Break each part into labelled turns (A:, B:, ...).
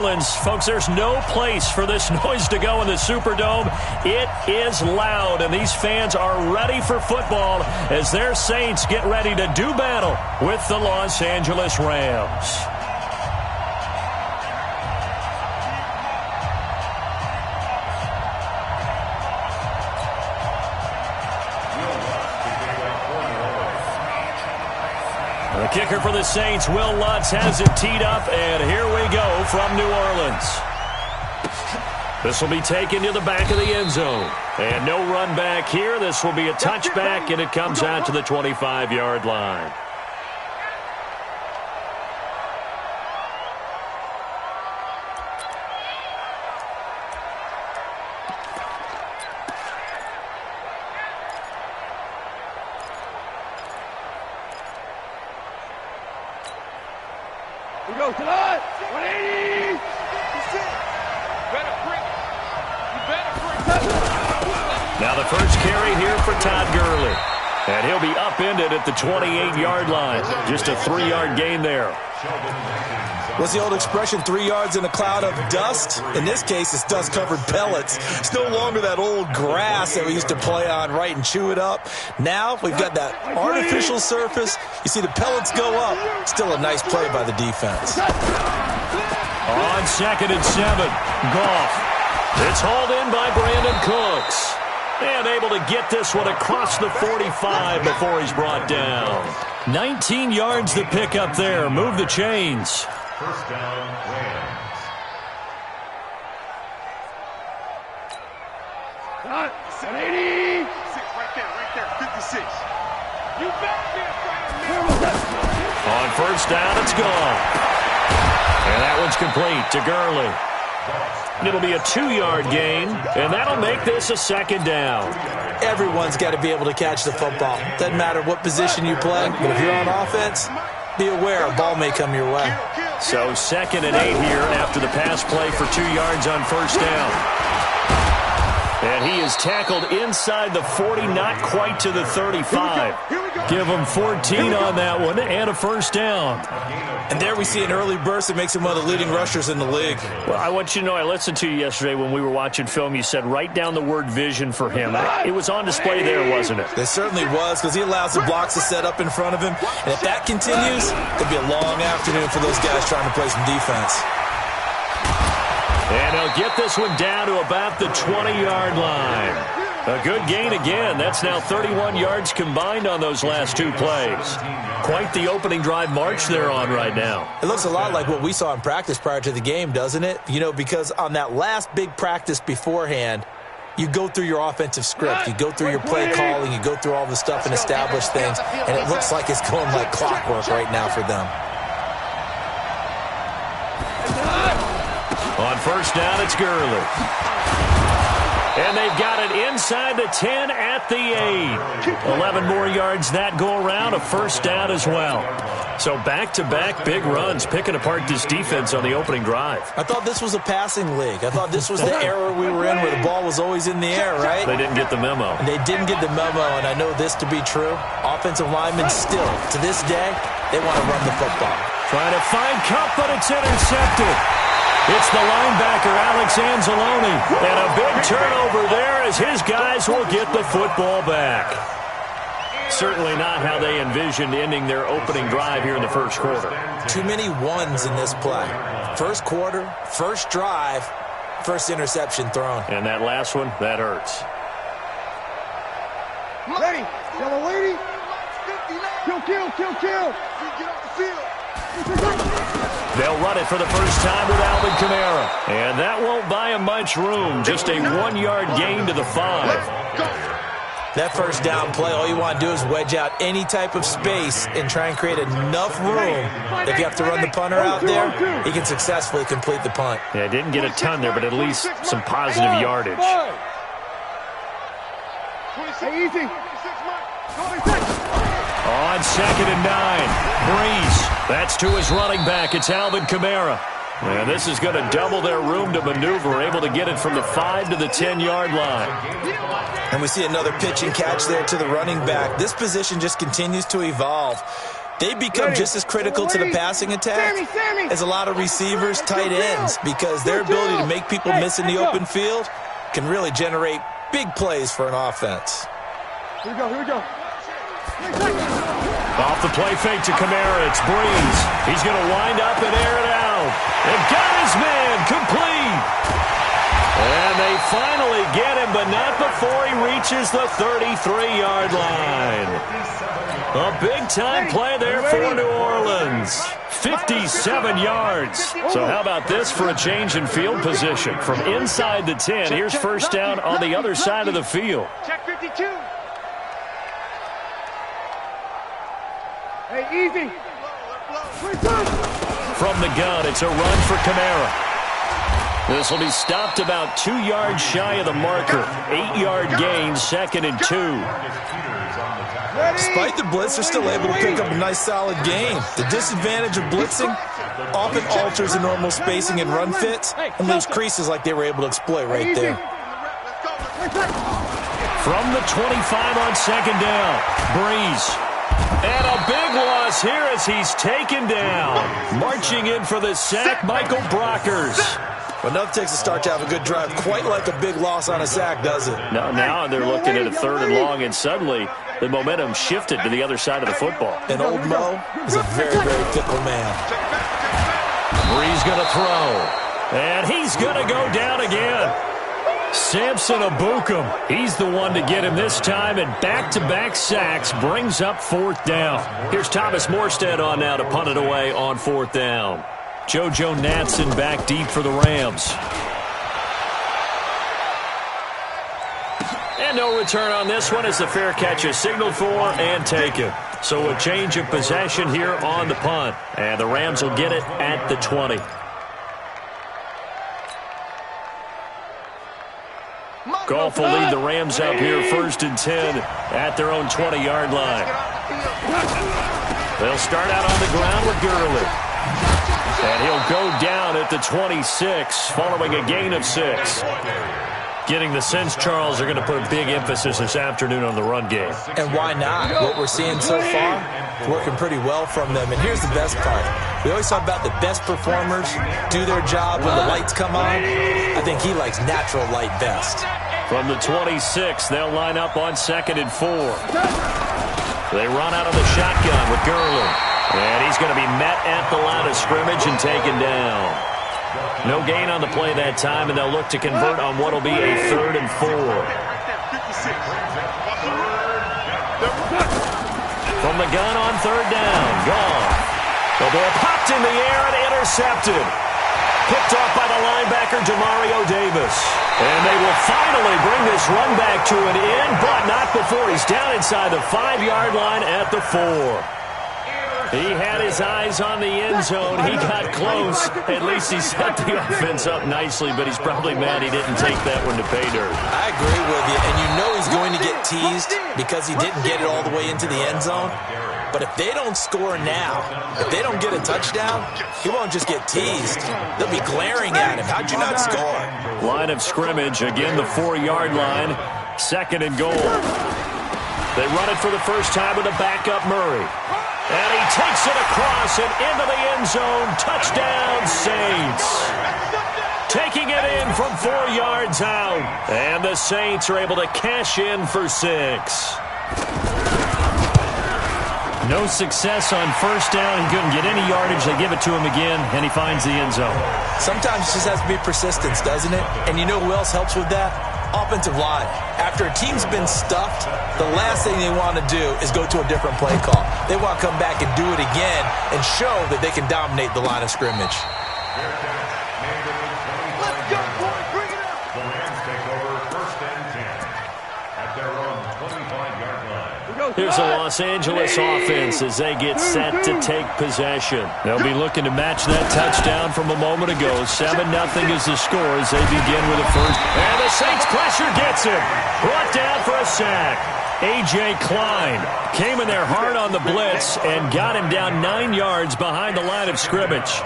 A: Folks, there's no place for this noise to go in the Superdome. It is loud, and these fans are ready for football as their Saints get ready to do battle with the Los Angeles Rams. The kicker for the Saints, Will Lutz, has it teed up, and here we go from New Orleans. This will be taken to the back of the end zone. And no run back here. This will be a touchback, and it comes out to the 25-yard line.
B: We go tonight. 180.
A: Now the first carry here for Todd Gurley. And he'll be upended at the 28-yard line. Just a 3-yard gain there.
C: What's the old expression, 3 yards in a cloud of dust? In this case, it's dust-covered pellets. It's no longer that old grass that we used to play on, right, and chew it up. Now we've got that artificial surface. You see the pellets go up. Still a nice play by the defense.
A: On 2nd and 7, Goff. It's hauled in by Brandon Cooks. And able to get this one across the 45 before he's brought down. 19 yards to pick up there. Move the chains.
D: First down, Rams.
B: 180. Right there, 56. You better be afraid.
A: On first down, it's gone. And that one's complete to Gurley. It'll be a 2-yard gain, and that'll make this a 2nd down.
C: Everyone's got to be able to catch the football. Doesn't matter what position you play, but if you're on offense, be aware a ball may come your way.
A: So 2nd and 8 here after the pass play for 2 yards on first down. And he is tackled inside the 40, not quite to the 35. Give him 14 on that one and a first down.
C: And there we see an early burst that makes him one of the leading rushers in the league.
A: Well, I want you to know, I listened to you yesterday when we were watching film. You said write down the word vision for him. It was on display there, wasn't it?
C: It certainly was, because he allows the blocks to set up in front of him. And if that continues, it'll be a long afternoon for those guys trying to play some defense.
A: And he'll get this one down to about the 20-yard line. A good gain again. That's now 31 yards combined on those last 2 plays. Quite the opening drive march they're on right now.
C: It looks a lot like what we saw in practice prior to the game, doesn't it? You know, because on that last big practice beforehand, you go through your offensive script. You go through your play calling. You go through all the stuff and establish things. And it looks like it's going like clockwork right now for them.
A: On first down, it's Gurley. And they've got it inside the 10 at the 8. 11 more yards that go around, a first down as well. So back-to-back big runs, picking apart this defense on the opening drive.
C: I thought this was a passing league. I thought this was the era we were in where the ball was always in the air, right?
A: They didn't get the memo.
C: And they didn't get the memo, and I know this to be true. Offensive linemen still, to this day, they want to run the football.
A: Trying to find Kupp, but it's intercepted. It's the linebacker, Alex Anzalone. And a big turnover there as his guys will get the football back. Certainly not how they envisioned ending their opening drive here in the first quarter.
C: Too many ones in this play. First quarter, first drive, first interception thrown.
A: And that last one, that hurts.
B: Ready. Yellow lady. Kill. Get off the field.
A: They'll run it for the first time with Alvin Kamara. And that won't buy him much room. Just a 1-yard gain to the 5.
C: That first down play, all you want to do is wedge out any type of space and try and create enough room. If you have to run the punter out there, he can successfully complete the punt.
A: Yeah, didn't get a ton there, but at least some positive yardage.
B: Easy.
A: On 2nd and 9, Breeze. That's to his running back. It's Alvin Kamara. And this is going to double their room to maneuver, able to get it from the 5 to the 10-yard line.
C: And we see another pitch and catch there to the running back. This position just continues to evolve. They become just as critical to the passing attack as a lot of receivers, tight ends, because their ability to make people miss in the open field can really generate big plays for an offense.
B: Here we go, here we go.
A: Off the play fake to Kamara, it's Breeze. He's going to wind up and air it out. And got his man, complete. And they finally get him, but not before he reaches the 33-yard line. A big-time play there for New Orleans. 57 yards. So how about this for a change in field position? From inside the 10, here's first down on the other side of the field.
B: Check 52. Hey, easy.
A: From the gun, it's a run for Kamara. This will be stopped about 2 yards shy of the marker. 8-yard gain, 2nd and 2.
C: Despite the blitz, they're still able to pick up a nice solid gain. The disadvantage of blitzing often alters the normal spacing and run fits and leaves creases like they were able to exploit right there.
A: From the 25 on 2nd down, Breeze. And a big loss here as he's taken down. Marching in for the sack, Michael Brockers.
C: Enough takes a start to have a good drive, quite like a big loss on a sack, does it?
A: Now they're looking at a 3rd and long, and suddenly the momentum shifted to the other side of the football.
C: And old Mo is a very, very fickle man.
A: Breeze going to throw. And he's going to go down again. Samson Abukum, he's the one to get him this time, and back-to-back sacks brings up 4th down. Here's Thomas Morstead on now to punt it away on 4th down. JoJo Natson back deep for the Rams. And no return on this one as the fair catch is signaled for and taken. So a change of possession here on the punt. And the Rams will get it at the 20. Goff will lead the Rams up here 1st and 10 at their own 20-yard line. They'll start out on the ground with Gurley. And he'll go down at the 26 following a gain of 6. Getting the sense, Charles, are going to put a big emphasis this afternoon on the run game.
C: And why not? What we're seeing so far is working pretty well from them. And here's the best part. We always talk about the best performers do their job when the lights come on. I think he likes natural light best.
A: From the 26, they'll line up on 2nd and 4. They run out of the shotgun with Gurley. And he's going to be met at the line of scrimmage and taken down. No gain on the play that time, and they'll look to convert on what will be a 3rd and 4. From the gun on 3rd down, gone. The ball popped in the air and intercepted. Picked off by the linebacker, Demario Davis. And they will finally bring this run back to an end, but not before he's down inside the 5-yard line at the 4. He had his eyes on the end zone. He got close. At least he set the offense up nicely, but he's probably mad he didn't take that one to pay dirt.
C: I agree with you, and you know he's going to get teased because he didn't get it all the way into the end zone. But if they don't score now, if they don't get a touchdown, he won't just get teased. They'll be glaring at him. How'd you not score?
A: Line of scrimmage, again the 4-yard line. 2nd and goal. They run it for the first time with a backup Murray. And he takes it across and into the end zone. Touchdown, Saints. Taking it in from 4 yards out. And the Saints are able to cash in for 6. No success on first down. He couldn't get any yardage. They give it to him again, and he finds the end zone.
C: Sometimes it just has to be persistence, doesn't it? And you know who else helps with that? Offensive line. After a team's been stuffed, the last thing they want to do is go to a different play call. They want to come back and do it again and show that they can dominate the line of scrimmage.
B: Let's go, boys. Bring it up.
D: The Rams take over 1st and 10 at their own 25-yard line.
A: Here's the Los Angeles offense as they get set to take possession. They'll be looking to match that touchdown from a moment ago. 7-0 is the score as they begin with a first. And the Saints pressure gets him. Brought down for a sack. A.J. Klein came in there hard on the blitz and got him down 9 yards behind the line of scrimmage.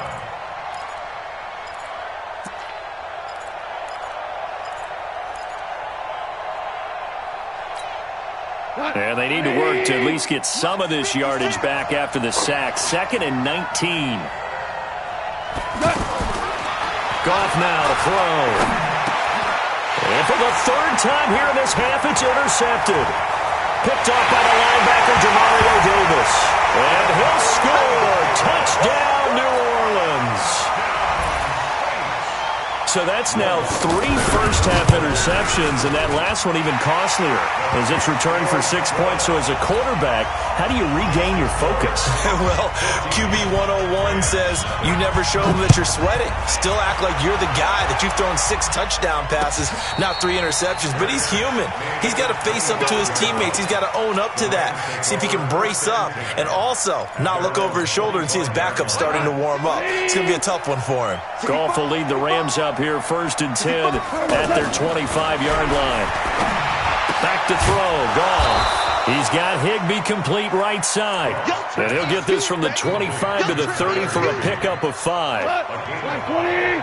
A: And they need to work to at least get some of this yardage back after the sack. 2nd and 19. Goff now to throw. And for the 3rd time here in this half, it's intercepted. Picked off by the linebacker, Demario Davis. And he'll score. Touchdown, New Orleans. So that's now 3 first-half interceptions, and that last one even costlier as it's returned for 6 points. So as a quarterback, how do you regain your focus?
C: Well, QB 101 says you never show them that you're sweating. Still act like you're the guy, that you've thrown 6 touchdown passes, not 3 interceptions. But he's human. He's got to face up to his teammates. He's got to own up to that, see if he can brace up, and also not look over his shoulder and see his backup starting to warm up. It's going to be a tough one for him.
A: Goff will lead the Rams up here 1st and 10 at their 25-yard line. Back to throw. Goff. He's got Higbee complete right side. And he'll get this from the 25 to the 30 for a pickup of 5.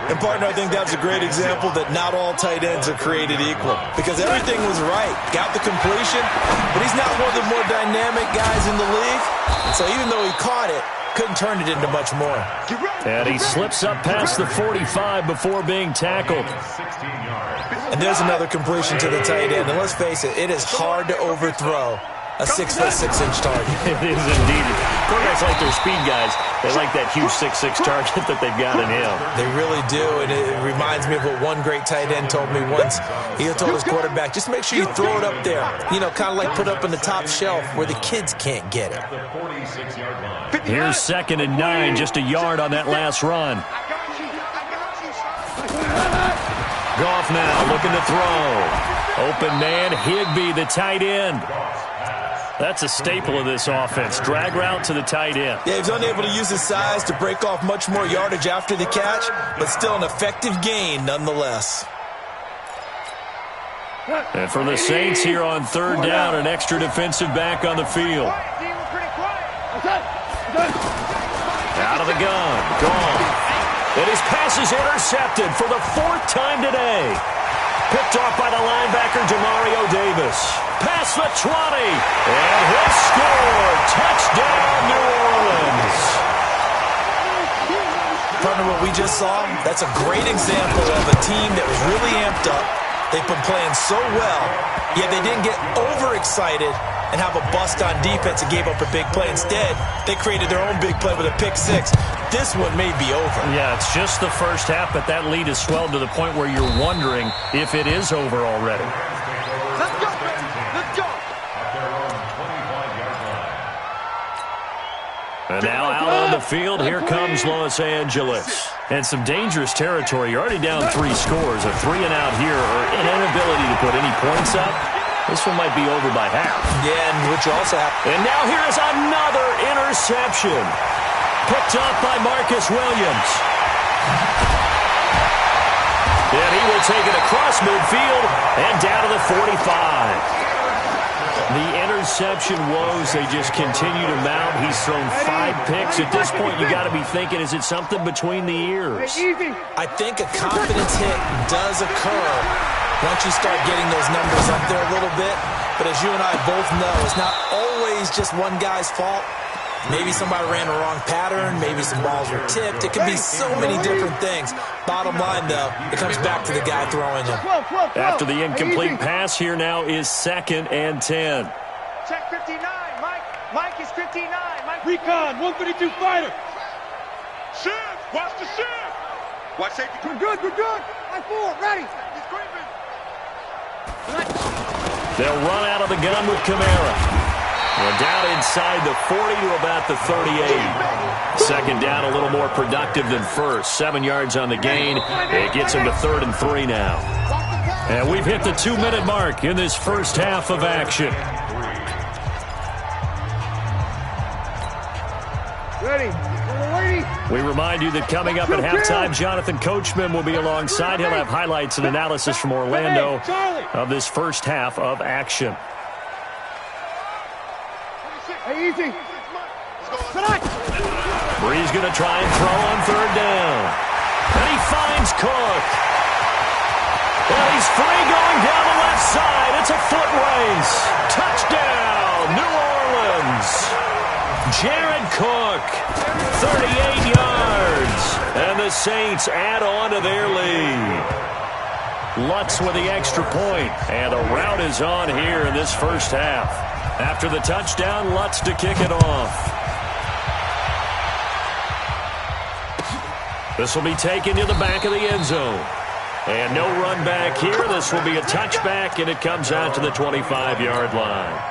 C: And, partner, I think that's a great example that not all tight ends are created equal. Because everything was right. Got the completion, but he's not one of the more dynamic guys in the league. And so even though he caught it, couldn't turn it into much more.
A: And he slips up past the 45 before being tackled.
C: And there's another completion to the tight end. And let's face it, it is hard to overthrow a 6'6" target.
A: It is indeed. Quarterbacks like their speed guys. They like that huge 6'6" target that they've got in him.
C: They really do, and it reminds me of what one great tight end told me once. He told his quarterback, just make sure you throw it up there. You know, kind of like put up in the top shelf where the kids can't get it.
A: Here's 2nd and 9, just a yard on that last run. Goff now looking to throw. Open man, Higbee, the tight end. That's a staple of this offense. Drag route to the tight end.
C: Yeah, he's unable to use his size to break off much more yardage after the catch, but still an effective gain nonetheless.
A: And for the Saints here on 3rd down, an extra defensive back on the field. Out of the gun. Gone. And his pass is intercepted for the 4th time today. Picked off by the linebacker, Demario Davis. Past the 20. And he'll score. Touchdown, New Orleans.
C: Partner, what we just saw, that's a great example of a team that was really amped up. They've been playing so well, yet they didn't get overexcited and have a bust on defense and gave up a big play. Instead, they created their own big play with a pick 6. This one may be over.
A: Yeah, it's just the first half, but that lead has swelled to the point where you're wondering if it is over already.
B: Let's go, baby. Let's go.
A: And now out on the field, here comes Los Angeles. And some dangerous territory. You're already down 3 scores. A 3-and-out here, or an inability to put any points up. This one might be over by half.
C: Yeah, and which also happened.
A: And now here is another interception. Picked up by Marcus Williams. And he will take it across midfield and down to the 45. The interception woes, they just continue to mount. He's thrown 5 picks. At this point, you got to be thinking, is it something between the ears?
C: I think a confidence hit does occur once you start getting those numbers up there a little bit. But as you and I both know, it's not always just one guy's fault. Maybe somebody ran a wrong pattern. Maybe some balls were tipped. It could be so many different things. Bottom line, though, it comes back to the guy throwing them.
A: After the incomplete pass, here now is 2nd and 10.
B: Check 59, Mike. Mike is 59. Mike. Recon, 132 fighter. Shift. Watch the shift. Watch safety. We're good. We're good. Line 4, ready. He's creeping.
A: They'll run out of the gun with Kamara. And down inside the 40 to about the 38. 2nd down, a little more productive than first. 7 yards on the gain. It gets him to 3rd and 3 now. And we've hit the 2-minute mark in this first half of action.
B: Ready.
A: We remind you that coming up at halftime, Jonathan Coachman will be alongside. He'll have highlights and analysis from Orlando of this first half of action.
B: Hey, easy.
A: Bree's going to try and throw on 3rd down. And he finds Cook. And he's free going down the left side. It's a foot race. Touchdown, New Orleans. Jared Cook, 38 yards. And the Saints add on to their lead. Lutz with the extra point, and the rout is on here in this first half. After the touchdown, Lutz to kick it off. This will be taken to the back of the end zone. And no run back here. This will be a touchback, and it comes out to the 25-yard line.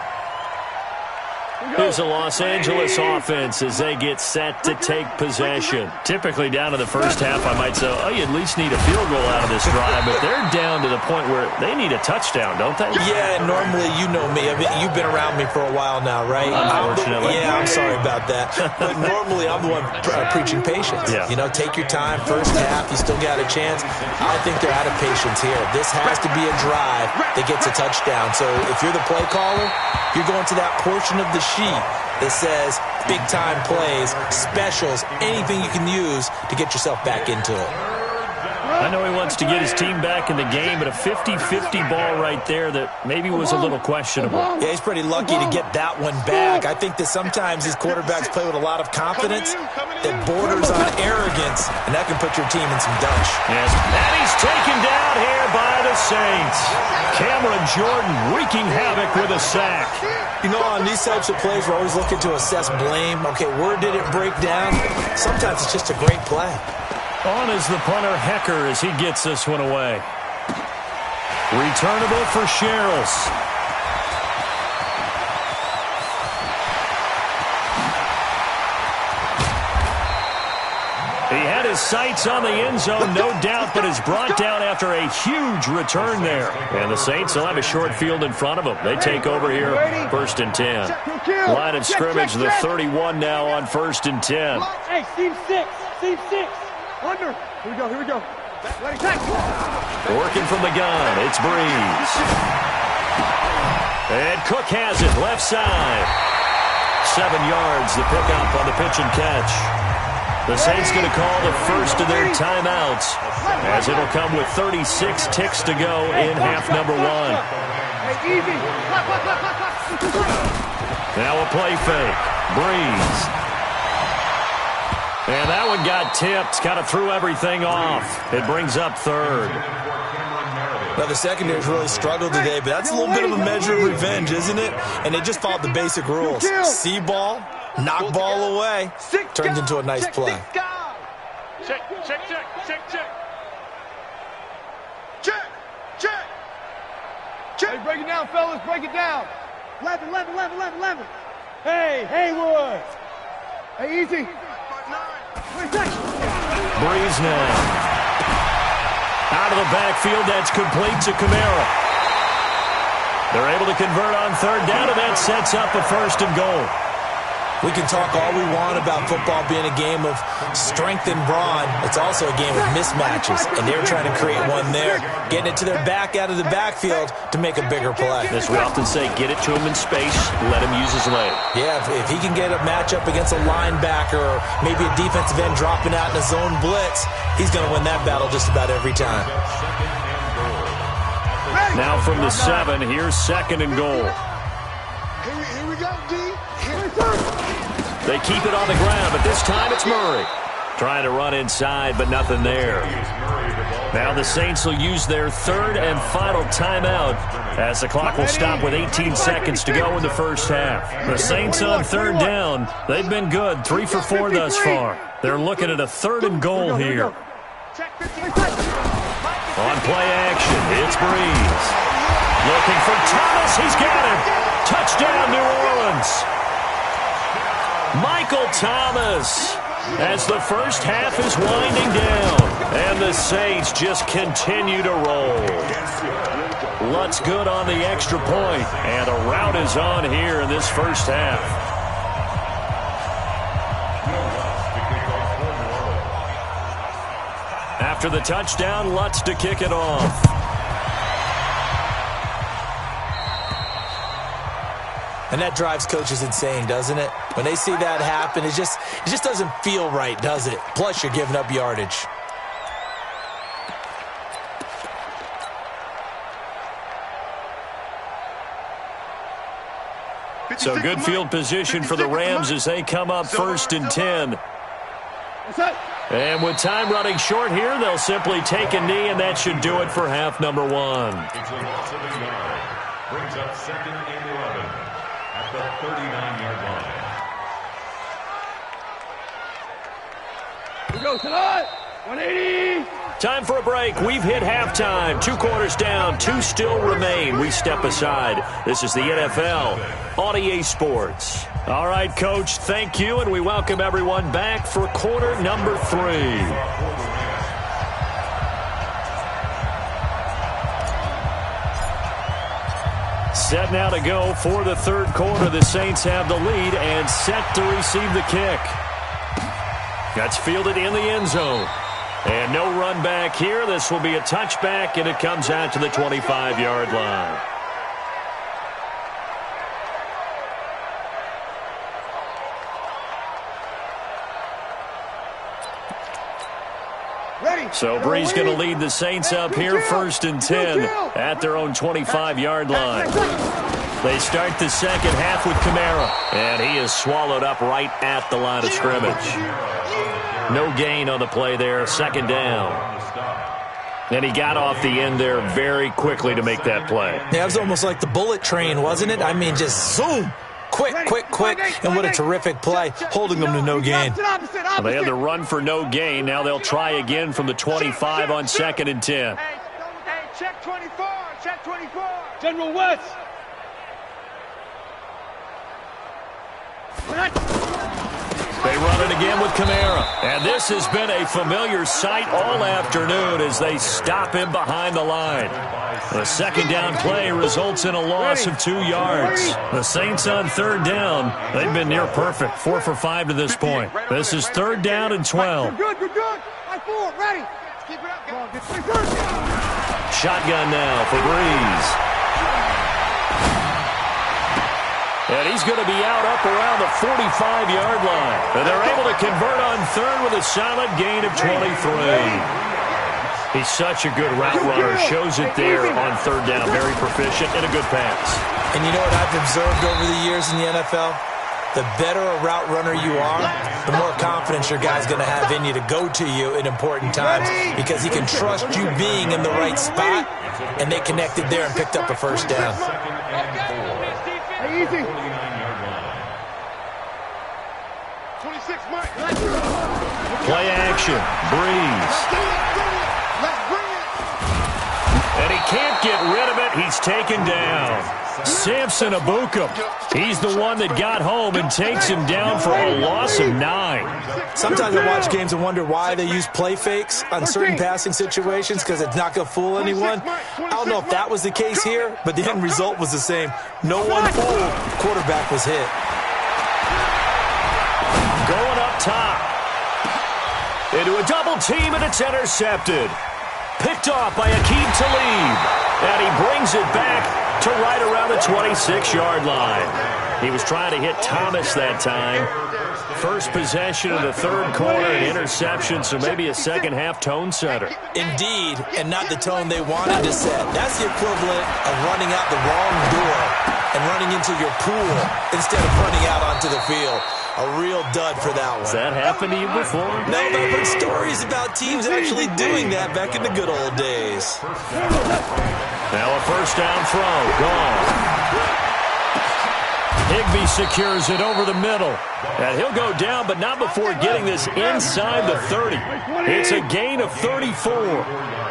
A: Here's the Los Angeles offense as they get set to take possession. Typically down to the first half, I might say, oh, you at least need a field goal out of this drive, but they're down to the point where they need a touchdown, don't they?
C: Yeah, normally, you know me. I mean, you've been around me for a while now, right?
A: Unfortunately.
C: I'm sorry about that. But normally, I'm the one preaching patience.
A: Yeah.
C: You know, take your time. First half, you still got a chance. I think they're out of patience here. This has to be a drive that gets a touchdown. So if you're the play caller, you're going to that portion of the sheet that says big-time plays, specials, anything you can use to get yourself back into it.
A: I know he wants to get his team back in the game, but a 50-50 ball right there that maybe was a little questionable.
C: Yeah, he's pretty lucky to get that one back. I think that sometimes these quarterbacks play with a lot of confidence that borders on arrogance, and that can put your team in some dutch.
A: Yes, and he's taken down here by the Saints. Cameron Jordan wreaking havoc with a sack.
C: You know, on these types of plays, we're always looking to assess blame. Okay, where did it break down? Sometimes it's just a great play.
A: On is the punter, Hecker, as he gets this one away. Returnable for Sherrills. He had his sights on the end zone, no doubt, but is brought down after a huge return there. And the Saints will have a short field in front of them. They take over here, 1st and 10. Line of scrimmage, the 31 now on 1st and 10.
B: Hey, seam 6. Seam 6. Under. Here we go. Here we go.
A: Working from the gun, it's Breeze. And Cook has it, left side. 7 yards, the pickup on the pitch and catch. The Saints going to call the first of their timeouts, as it'll come with 36 ticks to go in half number 1. Now a play fake. Breeze. And that one got tipped, kind of threw everything off. It brings up 3rd.
C: Now, the secondary's really struggled today, but that's a little bit of a measure of revenge, isn't it? And they just followed the basic rules. See ball, knock ball away. Turns into a nice play.
B: Check. Hey, break it down, fellas. Break it down. 11. Hey, Haywood. Hey, easy.
A: Breeze now. Out of the backfield, that's complete to Kamara. They're able to convert on 3rd down, and that sets up a 1st and goal.
C: We can talk all we want about football being a game of strength and brawn. It's also a game of mismatches, and they're trying to create one there, getting it to their back out of the backfield to make a bigger play.
A: As we often say, get it to him in space, let him use his leg.
C: Yeah, if he can get a matchup against a linebacker or maybe a defensive end dropping out in a zone blitz, he's going to win that battle just about every time.
A: Now from the 7, here's 2nd and goal.
B: Here we go, D.
A: They keep it on the ground, but this time it's Murray. Trying to run inside, but nothing there. Now the Saints will use their 3rd and final timeout as the clock will stop with 18 seconds to go in the first half. The Saints on 3rd down. They've been good, 3 for 4 thus far. They're looking at a 3rd and goal here. On play action, it's Breeze. Looking for Thomas, he's got it. Touchdown, New Orleans. Michael Thomas, as the first half is winding down, and the Saints just continue to roll. Lutz good on the extra point, and a rout is on here in this first half. After the touchdown, Lutz to kick it off.
C: And that drives coaches insane, doesn't it? When they see that happen, it just doesn't feel right, does it? Plus, you're giving up yardage.
A: So good field position for the Rams as they come up 1st and 10. And with time running short here, they'll simply take a knee, and that should do it for half number 1.
D: It's a loss of a yard. Brings up 2nd and 11 at the 39-yard line.
B: Here we go, tonight. 180.
A: Time for a break. We've hit halftime. 2 quarters down. 2 still remain. We step aside. This is the NFL on EA Sports. All right, Coach, thank you, and we welcome everyone back for quarter number 3. Set now to go for the 3rd quarter. The Saints have the lead and set to receive the kick. That's fielded in the end zone. And no run back here. This will be a touchback, and it comes out to the 25-yard line. So Bree's going to lead the Saints up here 1st and 10 at their own 25-yard line. They start the second half with Kamara, and he is swallowed up right at the line of scrimmage. No gain on the play there, 2nd down. And he got off the end there very quickly to make that play.
C: Yeah, it was almost like the bullet train, wasn't it? I mean, just zoom. Quick, and what a terrific play, holding them to no gain.
A: Well, they had the run for no gain. Now they'll try again from the 25 on 2nd and 10.
B: Hey, check 24, check 24. General West.
A: They run it again with Kamara. And this has been a familiar sight all afternoon as they stop him behind the line. The 2nd down play results in a loss of 2 yards. The Saints on 3rd down. They've been near perfect, 4 for 5 to this point. This is 3rd down and 12.
B: You're good. I-4, ready. Keep it up. Come on, get 3rd.
A: Shotgun now for Breeze. And he's going to be out up around the 45-yard line. And they're able to convert on 3rd with a solid gain of 23. He's such a good route runner. Shows it there on 3rd down. Very proficient and a good pass.
C: And you know what I've observed over the years in the NFL? The better a route runner you are, the more confidence your guy's going to have in you to go to you in important times because he can trust you being in the right spot, and they connected there and picked up a 1st down.
B: Easy. 26, Mike.
A: Play action. Breeze. And he can't get rid of it. He's taken down. Samson Abukum. He's the one that got home and takes him down for a loss of 9.
C: Sometimes I watch games and wonder why they use play fakes on certain passing situations because it's not going to fool anyone. I don't know if that was the case here, but the end result was the same. No one fooled. Quarterback was hit.
A: Going up top. Into a double team, and it's intercepted. Picked off by Aqib Talib. And he brings it back to right around the 26-yard line. He was trying to hit Thomas that time. First possession of the 3rd quarter, an interception, so maybe a second-half tone setter.
C: Indeed, and not the tone they wanted to set. That's the equivalent of running out the wrong door and running into your pool instead of running out onto the field. A real dud for that one.
A: Has that happened to you before?
C: No, but I've heard stories about teams actually doing that back in the good old days.
A: Now a 1st down throw. Gone. Higbee secures it over the middle. And he'll go down, but not before getting this inside the 30. It's a gain of 34.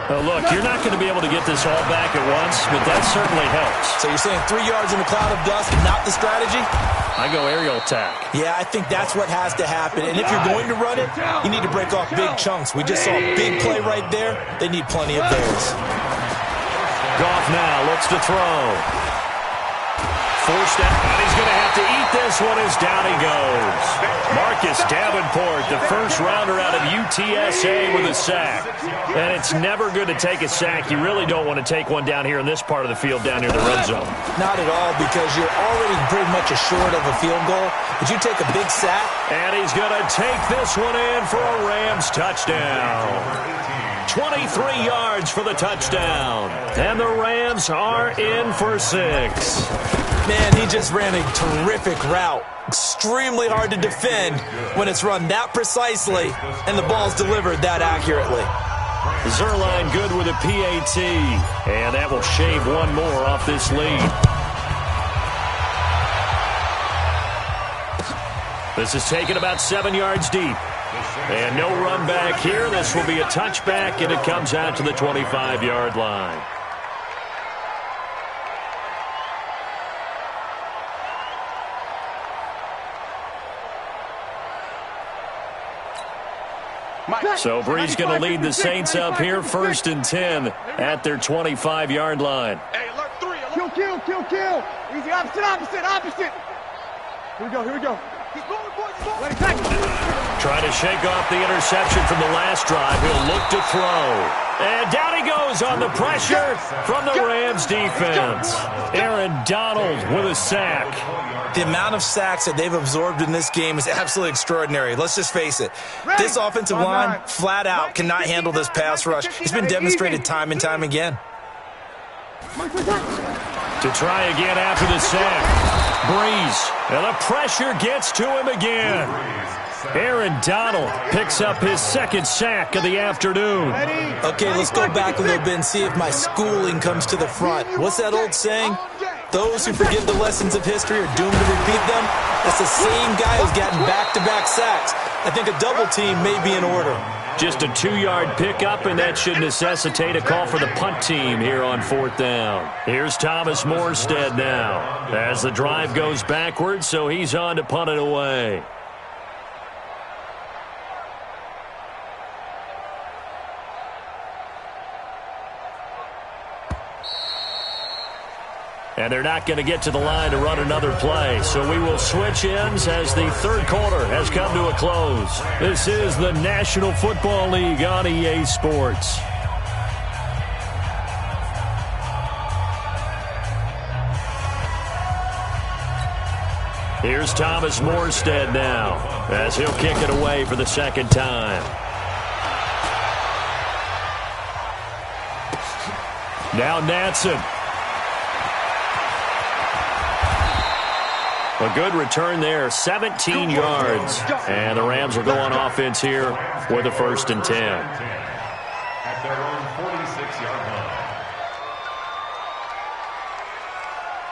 A: Now look, you're not going to be able to get this all back at once, but that certainly helps.
C: So you're saying 3 yards in a cloud of dust, not the strategy?
A: I go aerial attack.
C: Yeah, I think that's what has to happen. And if you're going to run it, you need to break off big chunks. We just saw a big play right there. They need plenty of those.
A: Goff now looks to throw. Forced out, and he's going to have to eat this one as down he goes. Marcus Davenport, the first rounder out of UTSA with a sack. And it's never good to take a sack. You really don't want to take one down here in this part of the field down near the red zone.
C: Not at all, because you're already pretty much assured of a field goal. But you take a big sack.
A: And he's going to take this one in for a Rams touchdown. 23 yards for the touchdown. And the Rams are in for 6.
C: Man, he just ran a terrific route. Extremely hard to defend when it's run that precisely and the ball's delivered that accurately.
A: Zerline good with a PAT. And that will shave one more off this lead. This is taken about 7 yards deep. And no run back here. This will be a touchback, and it comes out to the 25-yard line. So Bree's going to lead the Saints up here, 1st and 10 at their 25-yard line.
B: Hey, alert 3. Kill. Easy, opposite. Here we go. He's going, boys. Let it back.
A: Trying to shake off the interception from the last drive. He'll look to throw. And down he goes on the pressure from the Rams defense. Aaron Donald with a sack.
C: The amount of sacks that they've absorbed in this game is absolutely extraordinary. Let's just face it. This offensive line, flat out, cannot handle this pass rush. It's been demonstrated time and time again.
A: To try again after the sack. Breeze, and the pressure gets to him again. Aaron Donald picks up his 2nd sack of the afternoon.
C: Okay, let's go back a little bit and see if my schooling comes to the front. What's that old saying? Those who forget the lessons of history are doomed to repeat them. That's the same guy who's gotten back-to-back sacks. I think a double team may be in order.
A: Just a 2-yard pickup, and that should necessitate a call for the punt team here on 4th down. Here's Thomas Morstead now as the drive goes backwards, so he's on to punt it away. And they're not going to get to the line to run another play. So we will switch ends as the 3rd quarter has come to a close. This is the National Football League on EA Sports. Here's Thomas Morstead now as he'll kick it away for the 2nd time. Now Natson. A good return there, 17 yards. And the Rams will go on offense here with a 1st and 10.
D: At their own 46-yard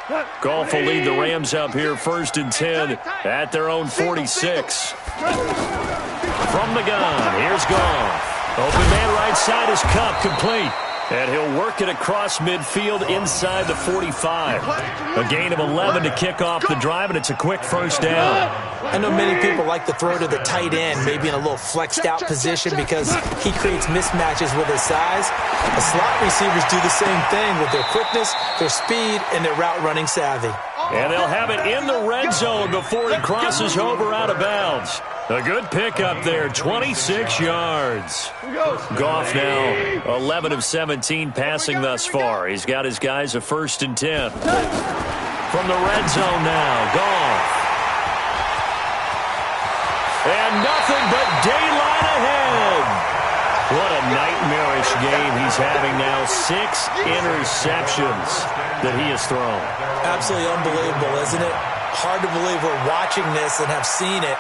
D: line.
A: Goff will lead the Rams up here, 1st and 10 at their own 46. From the gun, here's Goff. Open man right side is Cup, complete. And he'll work it across midfield inside the 45. A gain of 11 to kick off the drive, and it's a quick 1st down.
C: I know many people like to throw to the tight end, maybe in a little flexed out position because he creates mismatches with his size. The slot receivers do the same thing with their quickness, their speed, and their route running savvy.
A: And they'll have it in the red zone before he crosses over out of bounds. A good pickup there, 26 yards. Goff now 11 of 17 passing thus far. He's got his guys a 1st and 10. From the red zone now, Goff. And nothing but daylight ahead. What a nightmarish game he's having now. 6 interceptions that he has thrown.
C: Absolutely unbelievable, isn't it? Hard to believe we're watching this and have seen it.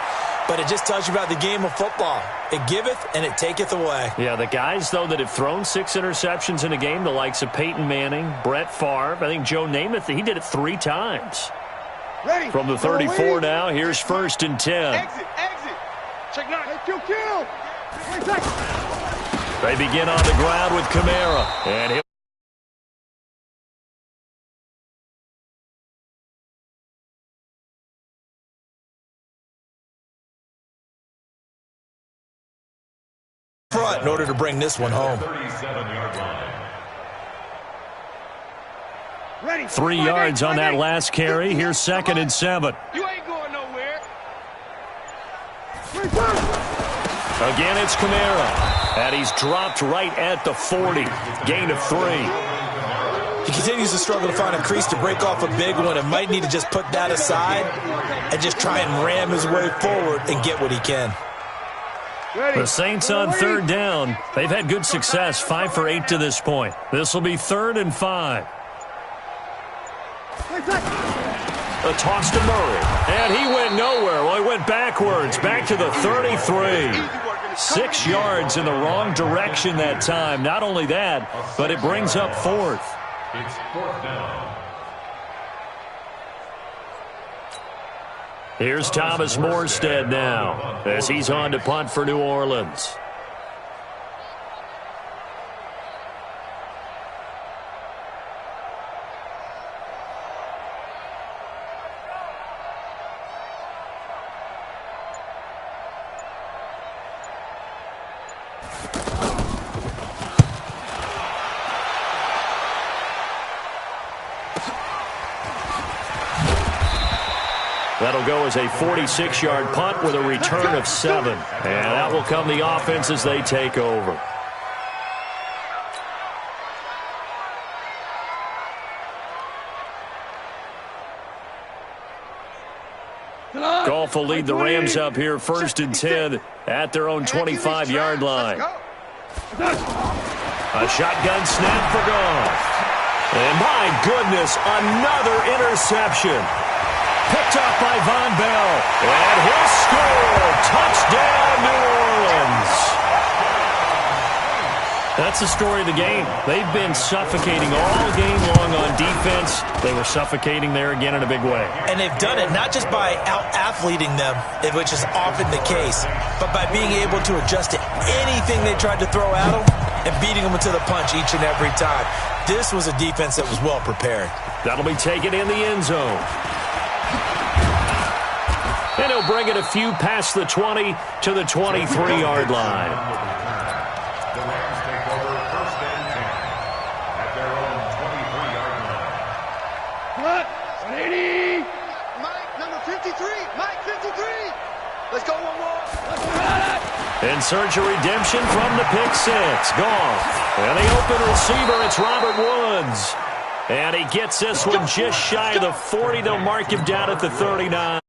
C: But it just tells you about the game of football. It giveth and it taketh away.
A: Yeah, the guys, though, that have thrown 6 interceptions in a game, the likes of Peyton Manning, Brett Favre, I think Joe Namath, he did it 3 times.
B: Ready.
A: From the 34 now, here's 1st and 10.
B: Exit. Check 9. Kill.
A: They begin on the ground with Kamara. And he'll
C: front in order to bring this one home.
D: 37-yard line.
B: Ready.
A: 3 yards on that last carry. Here's 2nd and 7.
B: You ain't going nowhere.
A: Again, it's Kamara. And he's dropped right at the 40. Gain of 3.
C: He continues to struggle to find a crease to break off a big one and might need to just put that aside and just try and ram his way forward and get what he can.
A: The Saints on third down. They've had good success, 5 for 8 to this point. This will be 3rd and 5. A toss to Murray, and he went nowhere. Well, he went backwards, back to the 33. 6 yards in the wrong direction that time. Not only that, but it brings up 4th.
D: It's 4th down.
A: Here's Thomas Morstead now as he's on to punt for New Orleans. That'll go as a 46-yard punt with a return of 7. And that will come the offense as they take over. Goff will lead the Rams up here 1st and 10 at their own 25-yard line. A shotgun snap for Goff. And my goodness, another interception. Picked up by Von Bell. And he'll score. Touchdown, New Orleans. That's the story of the game. They've been suffocating all game long on defense. They were suffocating there again in a big way.
C: And they've done it not just by out-athleting them, which is often the case, but by being able to adjust to anything they tried to throw at them and beating them to the punch each and every time. This was a defense that was well prepared.
A: That'll be taken in the end zone. And he'll bring it a few past the 20 to the 23-yard line.
D: The Rams take over 1st and 10 at their own 23-yard line.
B: 180. Mike, number 53. Mike, 53. Let's go one more. Let's run it.
A: In search of redemption from the pick six. Goff. And the open receiver, it's Robert Woods. And he gets this one just shy of the 40. They'll mark him down at the 39.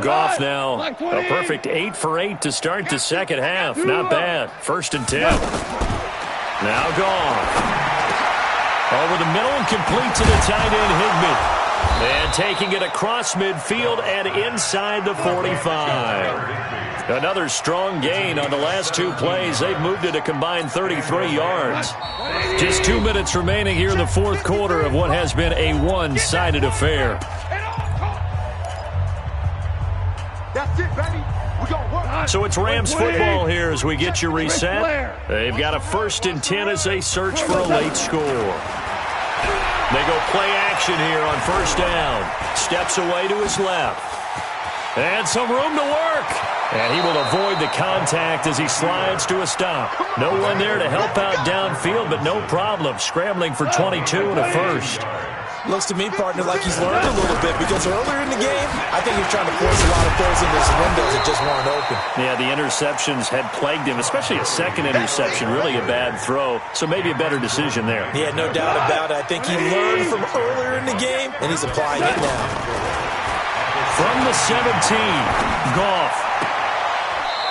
A: Goff now, a perfect 8 for 8 to start the second half. Not bad. 1st and 10. Now Goff. Over the middle and complete to the tight end Higbee. And taking it across midfield and inside the 45. Another strong gain on the last 2 plays. They've moved it a combined 33 yards. Just 2 minutes remaining here in the 4th quarter of what has been a one-sided affair.
B: That's it, baby. We gonna work.
A: So it's Rams football here as we get you reset. They've got a 1st and 10 as they search for a late score. They go play action here on 1st down. Steps away to his left. And some room to work. And he will avoid the contact as he slides to a stop. No one there to help out downfield, but no problem. Scrambling for 22 and a 1st.
C: Looks to me, partner, like he's learned a little bit because earlier in the game, I think he was trying to force a lot of throws into his windows that just weren't open.
A: Yeah, the interceptions had plagued him, especially a second interception, really a bad throw. So maybe a better decision there.
C: Yeah, no doubt about it. I think he learned from earlier in the game, and he's applying it now.
A: From the 17, Goff.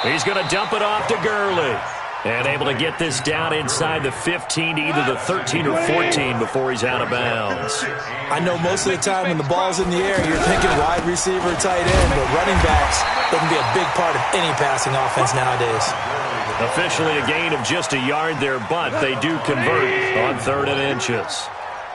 A: He's going to dump it off to Gurley. And able to get this down inside the 15 to either the 13 or 14 before he's out of bounds.
C: I know most of the time when the ball's in the air, you're thinking wide receiver, tight end, but running backs, they can be a big part of any passing offense nowadays.
A: Officially a gain of just a yard there, but they do convert on 3rd and inches.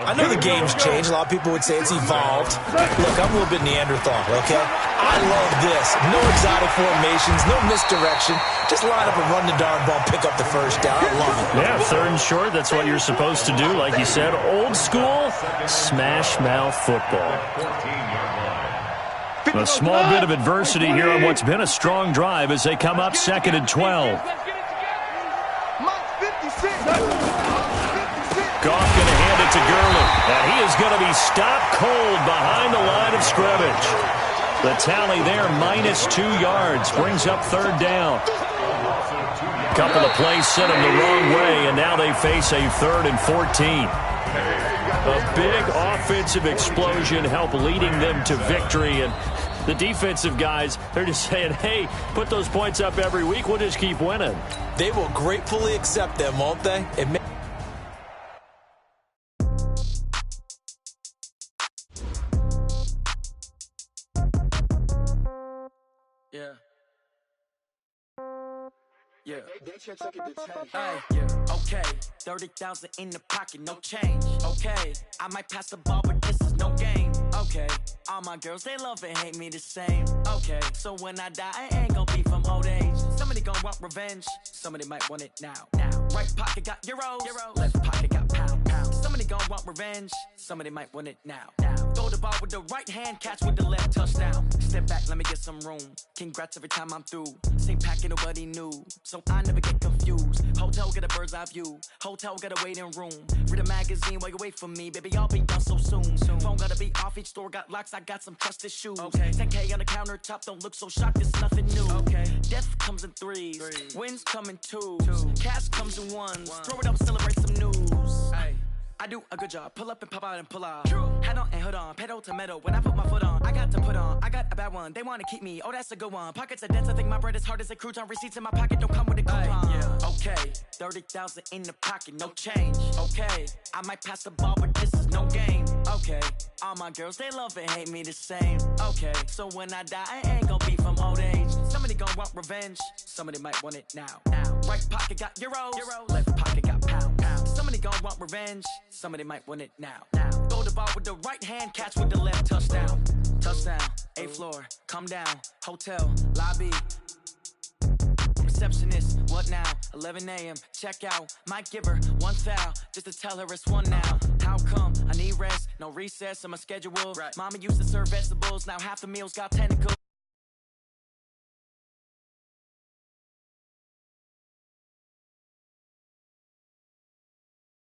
C: I know the game's changed. A lot of people would say it's evolved. Look, I'm a little bit Neanderthal, okay? I love this. No exotic formations, no misdirection. Just line up and run the darn ball, pick up the 1st down. I love it.
A: Yeah, 3rd and short, that's what you're supposed to do. Like you said, old school, smash mouth football. A small bit of adversity here on what's been a strong drive as they come up 2nd and 12. Goff going to hand it to Gurley. And he is going to be stopped cold behind the line of scrimmage. The tally there, -2 yards, brings up 3rd down. Couple of plays sent them the wrong way, and now they face a 3rd and 14. A big offensive explosion helped leading them to victory, and the defensive guys, they're just saying, hey, put those points up every week, we'll just keep winning.
C: They will gratefully accept them, won't they?
E: Yeah. Yeah. Hey, yeah. Okay. 30,000 in the pocket, no change. Okay. I might pass the ball, but this is no game. Okay. All my girls, they love and hate me the same. Okay. So when I die, I ain't gonna be from old age. Somebody gonna want revenge. Somebody might want it now. Right pocket got euros. Left pocket got pound. Somebody gonna want revenge. Somebody might want it now. Throw the ball with the right hand, catch with the left, touchdown. Step back, let me get some room. Congrats every time I'm through. Same packet, nobody knew, so I never get confused. Hotel get a bird's eye view. Hotel got a waiting room. Read a magazine while you wait for me, baby. I'll be done so soon. Phone gotta be off. Each store got locks. I got some trusted shoes. 10K on the countertop. Don't look so shocked. It's nothing new. Death comes in threes. Wins come in twos. Cash comes in ones. Throw it up, celebrate some news. I do a good job. Pull up and pop out and pull out. Head on and hood on. Pedal to metal. When I put my foot on, I got to put on. I got a bad one. They want to keep me. Oh, that's a good one. Pockets are dense. I think my bread is hard as a crouton. Receipts in my pocket don't come with a coupon. Okay. 30,000 in the pocket. No change. Okay. I might pass the ball, but this is no game. Okay. All my girls, they love and hate me the same. Okay. So when I die, I ain't gonna be from old age. Somebody gonna want revenge. Somebody might want it now. Right pocket got euros. Left pocket got pound. Somebody gonna want revenge. Somebody might want it now. Throw the ball with the right hand, catch with the left, touchdown. Touchdown, 8th floor, come down. Hotel, lobby. Receptionist, what now? 11 a.m., check out. Might give her one foul, just to tell her it's one now. How come? I need rest, no recess on my schedule. Mama used to serve vegetables, now half the meals got tentacles.